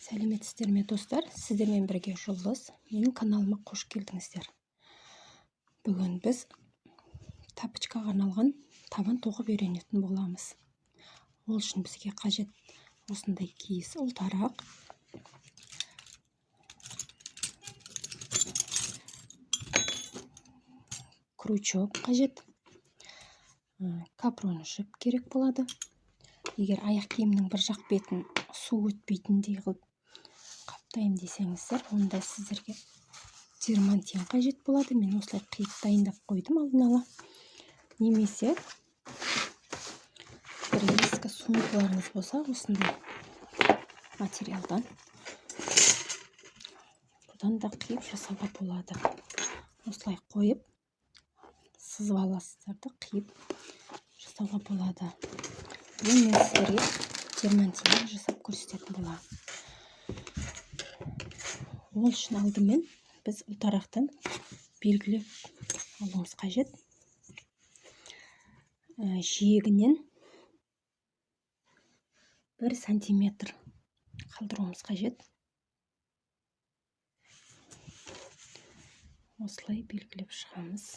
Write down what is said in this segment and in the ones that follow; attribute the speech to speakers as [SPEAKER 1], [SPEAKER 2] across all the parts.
[SPEAKER 1] Сәлеметсіздер ме достар, сіздермен бірге Жұлдыз. Менің каналыма қош келдіңіздер. Бүгін біз тапочкаға арналған табан тоқып үйренетін боламыз. Ол үшін бізге қажет осындай киіз ұлтарақ, крючок қажет, капрон жіп керек болады. Егер аяқ киімнің бір жақ бетін су өтпейтіндей қылып қаптайым десеңіздер, онда сіздерге дермантин қажет болады. Мен осылай қиып дайындап қойдым алдын ала. Немесе бір ескі сумкаларыңыз болса, осындай материалдан бұдан да қиып жасауға болады. Осылай қойып сызып аласыздар да қиып жасауға болады. Мен сіздерге дермантиннен жасап көрсететін боламын. Ол үшін алдымен біз ұлтарақтан белгілеп алуымыз қажет. Жиегінен 1 сантиметр қалдыруымыз қажет. Осылай белгілеп шығамыз.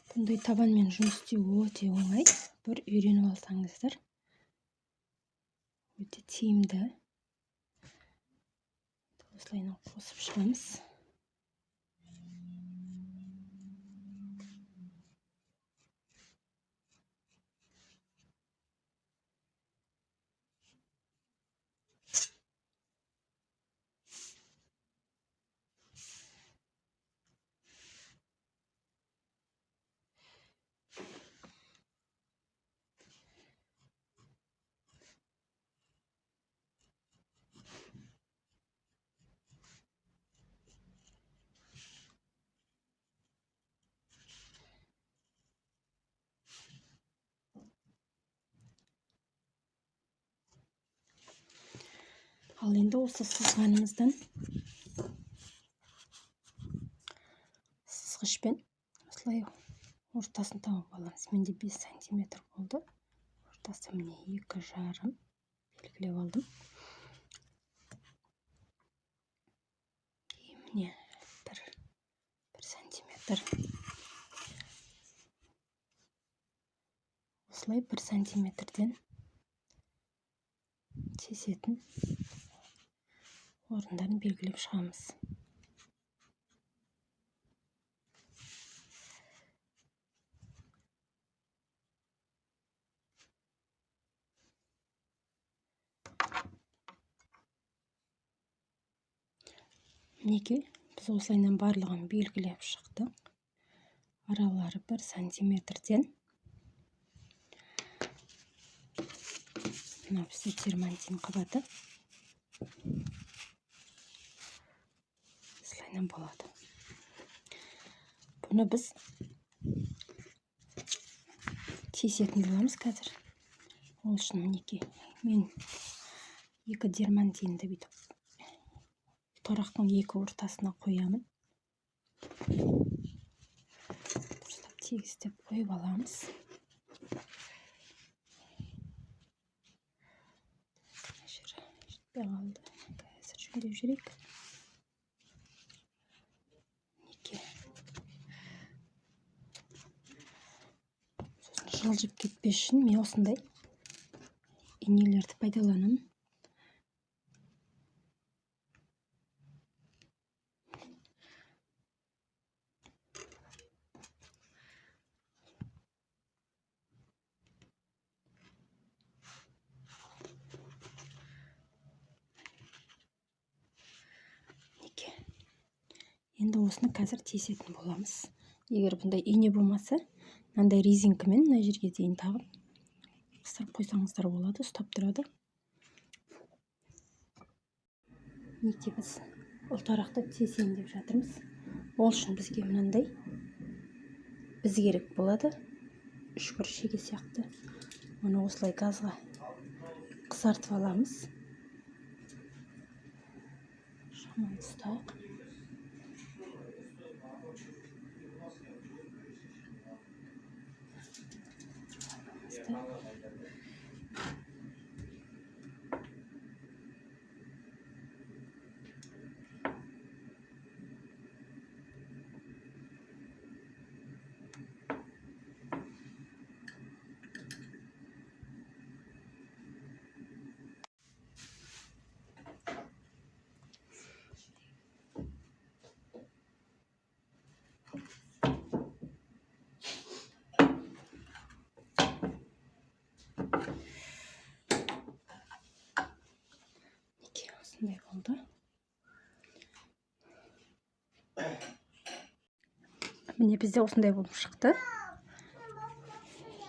[SPEAKER 1] Бұндай табанмен жұмыс істеу өте оңай. Бір үйреніп алсаңыздар, өте тиімді. Осылай қосып шығамыз. Ал енді осы сызғанымыздан сызғышпен осылай ортасын тауып аламыз. Менде 5 сантиметр болды. Ортасы міне 2,5 белгілеп алдым. Міне 1 сантиметр. Осылай 1 сантиметрден тесетін орындарын белгілеп шығамыз. Мінекей, біз осылайынан барлығын белгілеп шықтық. Аралары 1 сантиметрден. Мына бізде дермантин қабаты. Осылайынан болады. Бұны біз тесетін боламыз қазір. Ол үшін мінекей, мен 2 дермантинді бүйтіп ұлтарақтың 2 ортасына қоямын. Дұрыстап тегістеп қойып аламыз. Жетпей қалды. Қазір жөндеп жүрейік. Жылжып кетпес үшін мен осындай инелерді пайдаланамын. Енді осыны қазір тесетін боламыз. Егер бұндай ине болмаса, мынандай резинкамен мына жерге дейін тағып ысырып қойсаңыздар болады, ұстап тұрады. Неге біз ұлтарақты тесейін деп жатырмыз. Ол үшін бізге мынандай біз керек болады. Үшкір шеге сияқты. Оны осылай газға қызартып аламыз. Шаманы ұстайық. Осындай болды. Міне бізде осындай болып шықты.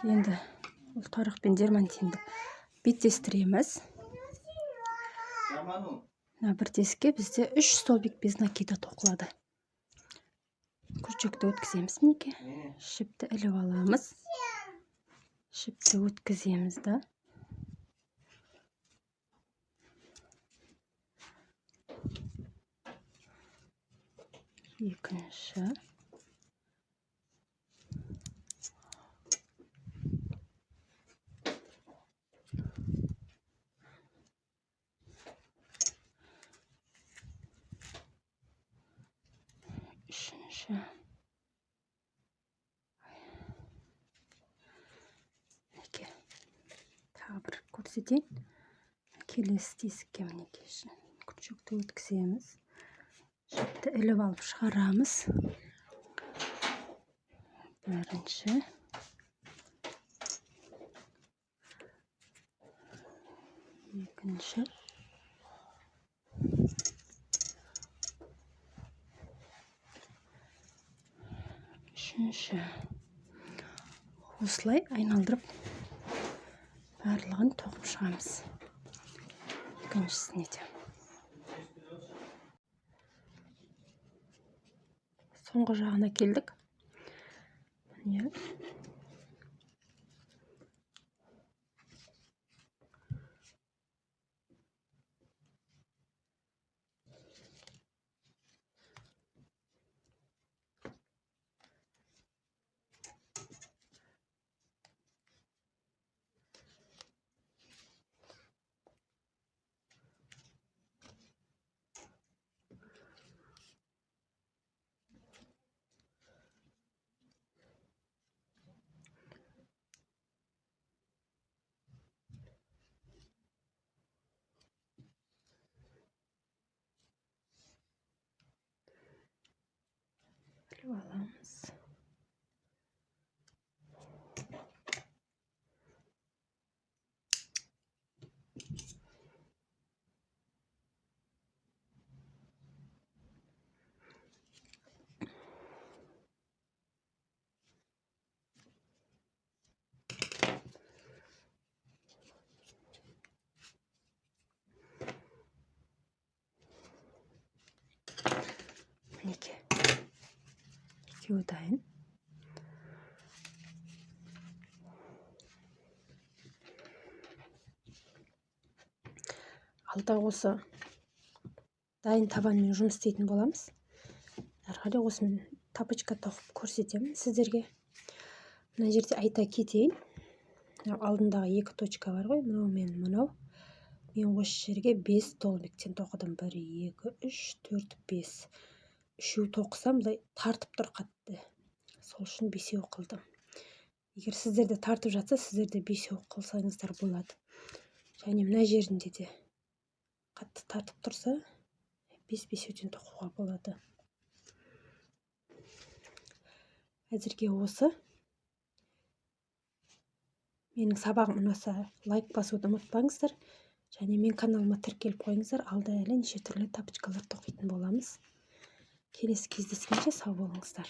[SPEAKER 1] Енді ұлтарақ пен дермантинді беттестіреміз. Бір тесікке бізде 3 столбик без накида тоқылады. Күршекті өткіземіз мінеке. Шіпті іліп аламыз. Шіпті өткіземіз да. Екінші. Үшінші. Мінеке. Тағы бір көрсетейін. Келесі тесікке мінеке. Күршекті өткіземіз. Шіпті іліп алып шығарамыз. Бірінші. Екінші. Үшінші. Осылай айналдырып барлығын тоқып шығамыз. Екіншісіне де. Соңғы жағына келдік. Міне. Alamız. Мінеке. Екеуі дайын. Алда осы дайын табанмен жұмыс істейтін боламыз. Әрі қарай осымен тапочка тоқып көрсетемін сіздерге. Мына жерде айта кетейін. Алдындағы 2 точка бар ғой, мынау мен мынау. Мен осы жерге 5 столбиктен тоқыдым. 1, 2, 3, 4, 5. Үшеу тоқысам, бұлай тартып тұр қатты. Сол үшін 5 қылдым. Егер сіздерде тартып жатса, сіздерде 5 қылсаңыздар болады. Және мына жерінде де қатты тартып тұрса, 5-5-ден тоқуға болады. Әзірге осы. Менің сабағым ұнаса, лайк басуды ұмытпаңыздар. Және мен каналыма тіркеліп қойыңыздар. Алда әлі неше түрлі тапочкалар тоқитын боламыз. Келесі кездескенше сау болыңыздар.